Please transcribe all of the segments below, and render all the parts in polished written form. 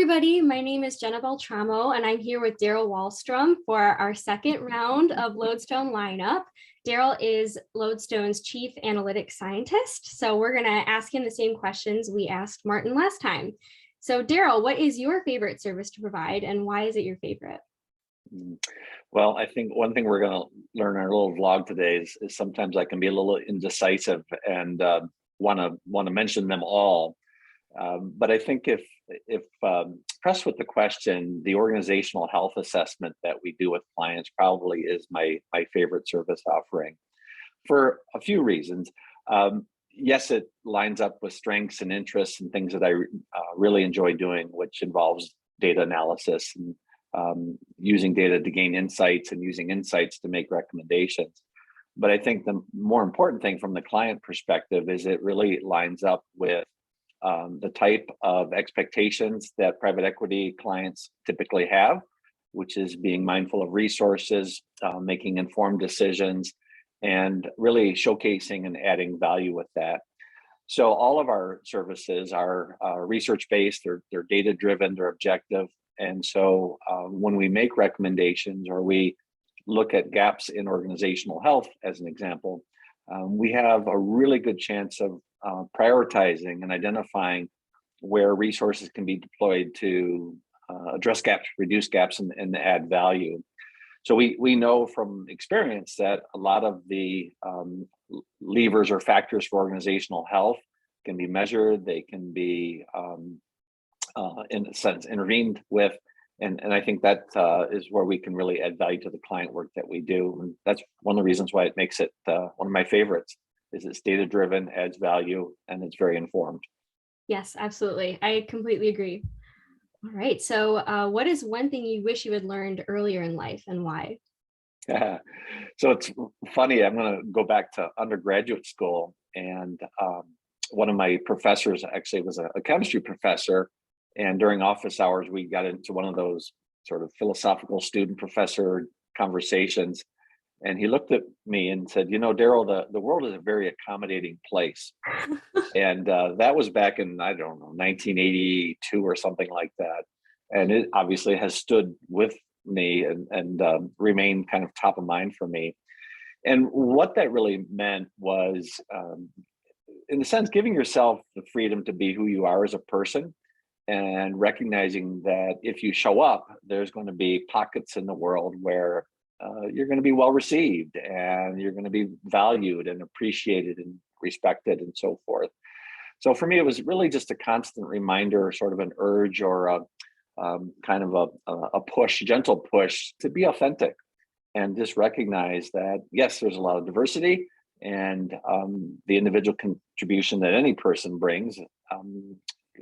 everybody. My name is Jenna Beltramo, and I'm here with Darryl Wahlstrom for our second round of Lodestone Lineup. Darryl is Lodestone's Chief Analytics Scientist, so we're going to ask him the same questions we asked Martin last time. So Darryl, what is your favorite service to provide, and why is it your favorite? Well, I think one thing we're going to learn in our little vlog today is sometimes I can be a little indecisive and want to mention them all. But I think if pressed with the question, the organizational health assessment that we do with clients probably is my favorite service offering for a few reasons. Yes, it lines up with strengths and interests and things that I really enjoy doing, which involves data analysis and using data to gain insights and using insights to make recommendations. But I think the more important thing from the client perspective is it really lines up with the type of expectations that private equity clients typically have, which is being mindful of resources, making informed decisions, and really showcasing and adding value with that. So all of our services are research-based, they're data-driven, they're objective. And so when we make recommendations or we look at gaps in organizational health, as an example, we have a really good chance of prioritizing and identifying where resources can be deployed to address gaps, reduce gaps, and add value. So we know from experience that a lot of the levers or factors for organizational health can be measured, they can be in a sense intervened with, and I think that is where we can really add value to the client work that we do. And that's one of the reasons why it makes it one of my favorites, is it's data driven, adds value, and it's very informed. Yes, absolutely. I completely agree. All right. So what is one thing you wish you had learned earlier in life, and why? Yeah. So it's funny, I'm going to go back to undergraduate school, and one of my professors actually was a chemistry professor. And during office hours, we got into one of those sort of philosophical student professor conversations. And he looked at me and said, you know, Darryl, the world is a very accommodating place. And that was back in, I don't know, 1982 or something like that. And it obviously has stood with me and remained kind of top of mind for me. And what that really meant was, in a sense, giving yourself the freedom to be who you are as a person, and recognizing that if you show up, there's going to be pockets in the world where you're going to be well received and you're going to be valued and appreciated and respected and so forth. So for me, it was really just a constant reminder, sort of an urge or a kind of a push, gentle push to be authentic and just recognize that, yes, there's a lot of diversity, and the individual contribution that any person brings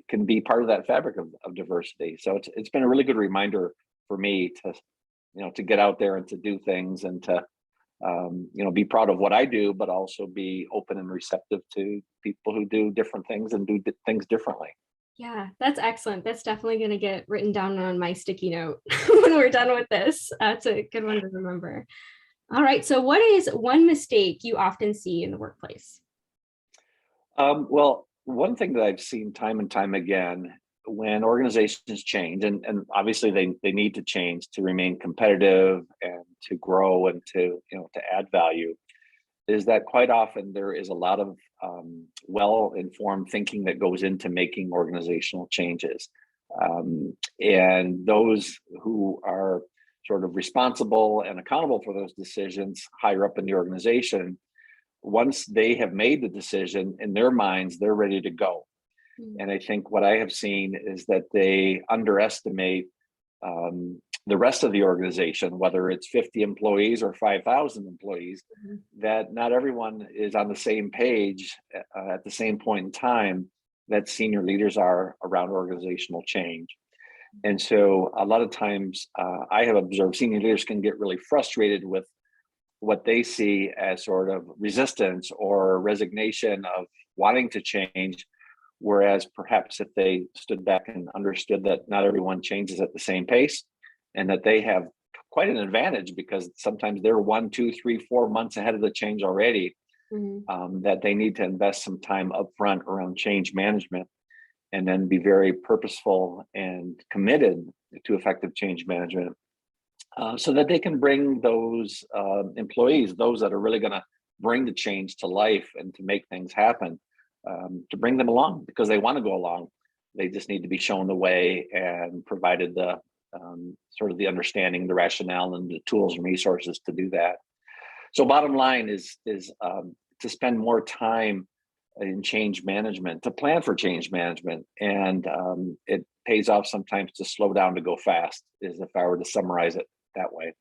can be part of that fabric of diversity. So it's been a really good reminder for me to get out there and to do things and to be proud of what I do, but also be open and receptive to people who do different things and do things differently. Yeah, that's excellent. That's definitely going to get written down on my sticky note when we're done with this. That's a good one to remember. All right. So what is one mistake you often see in the workplace? Well, one thing that I've seen time and time again when organizations change, and obviously they need to change to remain competitive and to grow and to add value, is that quite often there is a lot of well-informed thinking that goes into making organizational changes. And those who are sort of responsible and accountable for those decisions higher up in the organization, once they have made the decision in their minds, they're ready to go. And I think what I have seen is that they underestimate the rest of the organization, whether it's 50 employees or 5,000 employees, that not everyone is on the same page at the same point in time that senior leaders are around organizational change. And so a lot of times I have observed senior leaders can get really frustrated with what they see as sort of resistance or resignation of wanting to change. Whereas perhaps if they stood back and understood that not everyone changes at the same pace, and that they have quite an advantage because sometimes they're 1, 2, 3, 4 months ahead of the change already, that they need to invest some time upfront around change management and then be very purposeful and committed to effective change management, so that they can bring those employees, those that are really going to bring the change to life and to make things happen, to bring them along because they want to go along. They just need to be shown the way and provided the sort of the understanding, the rationale, and the tools and resources to do that. So bottom line is to spend more time in change management, to plan for change management. And it pays off sometimes to slow down to go fast, is if I were to summarize it that way.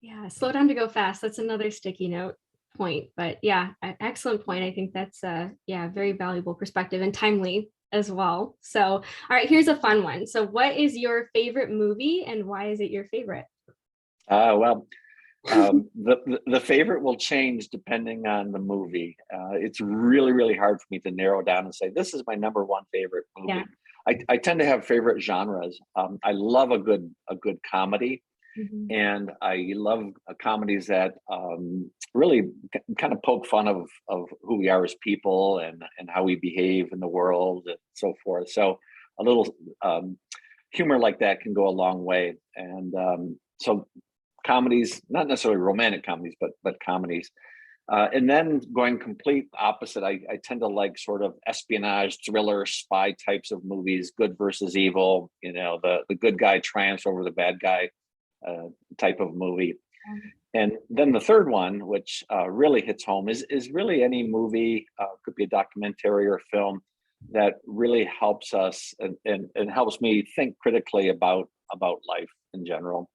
Yeah, slow down to go fast. That's another sticky note point. But yeah, excellent point. I think that's very valuable perspective and timely as well. So, all right, here's a fun one. So what is your favorite movie and why is it your favorite? Well, the favorite will change depending on the movie. It's really, really hard for me to narrow down and say, this is my number one favorite movie. Yeah. I tend to have favorite genres. I love a good comedy. Mhm. And I love comedies that really kind of poke fun of who we are as people and how we behave in the world and so forth. So a little humor like that can go a long way. And so comedies, not necessarily romantic comedies, but comedies. And then going complete opposite, I tend to like sort of espionage, thriller, spy types of movies, good versus evil. You know, the good guy triumphs over the bad guy type of movie. And then the third one, which really hits home, is really any movie, could be a documentary or a film that really helps us and helps me think critically about life in general.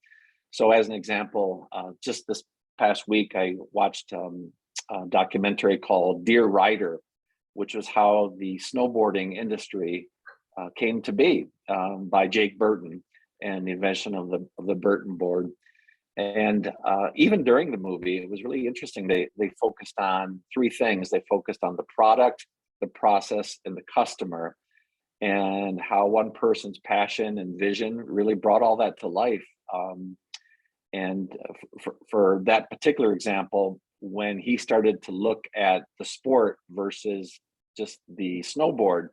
So as an example, just this past week, I watched a documentary called Dear Rider, which was how the snowboarding industry came to be, by Jake Burton and the invention of the Burton board. And even during the movie, it was really interesting. They focused on three things. They focused on the product, the process, and the customer, and how one person's passion and vision really brought all that to life. And for that particular example, when he started to look at the sport versus just the snowboard,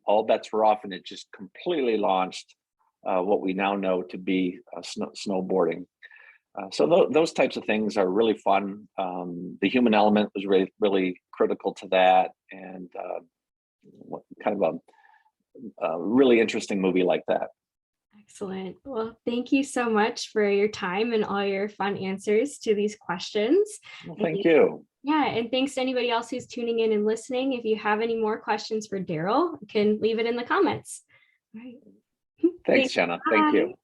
all bets were off, and it just completely launched what we now know to be snowboarding. So those types of things are really fun. The human element was really, really critical to that, and kind of a really interesting movie like that. Excellent. Well, thank you so much for your time and all your fun answers to these questions. Well, thank you. Yeah, and thanks to anybody else who's tuning in and listening. If you have any more questions for Darryl, you can leave it in the comments. All right. Thanks, Jenna. Thank you.